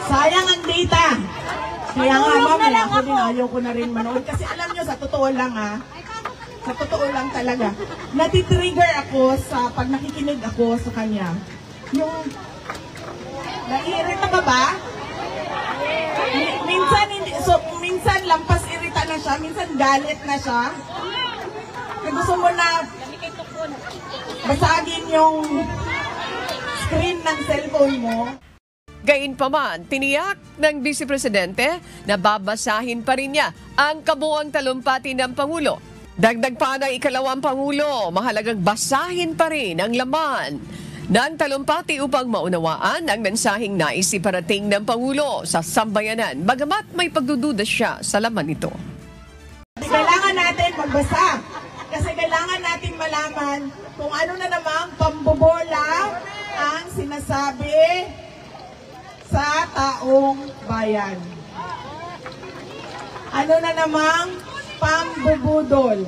Sayang ang data. Kaya nga ma'am, ako din ayaw ko na rin manood. Kasi alam nyo, sa totoo lang sa totoo lang talaga, natitrigger ako sa pag nakikinig ako sa kanya. Yung, naiirita ka ba? Minsan, minsan lampas irita na siya, minsan galit na siya. Kaya gusto mo na basagin yung screen ng cellphone mo. Gayunpaman, tiniyak ng Vice Presidente na babasahin pa rin niya ang kabuuang talumpati ng Pangulo. Dagdag pa ng ikalawang Pangulo, mahalagang basahin pa rin ang laman ng talumpati upang maunawaan ang mensaheng nais iparating ng Pangulo sa sambayanan, bagamat may pagdududa siya sa laman nito. Kailangan natin magbasa kasi kailangan natin malaman kung ano na namang pambobola ang sinasabi sa taong bayan. Ano na namang pambubudol.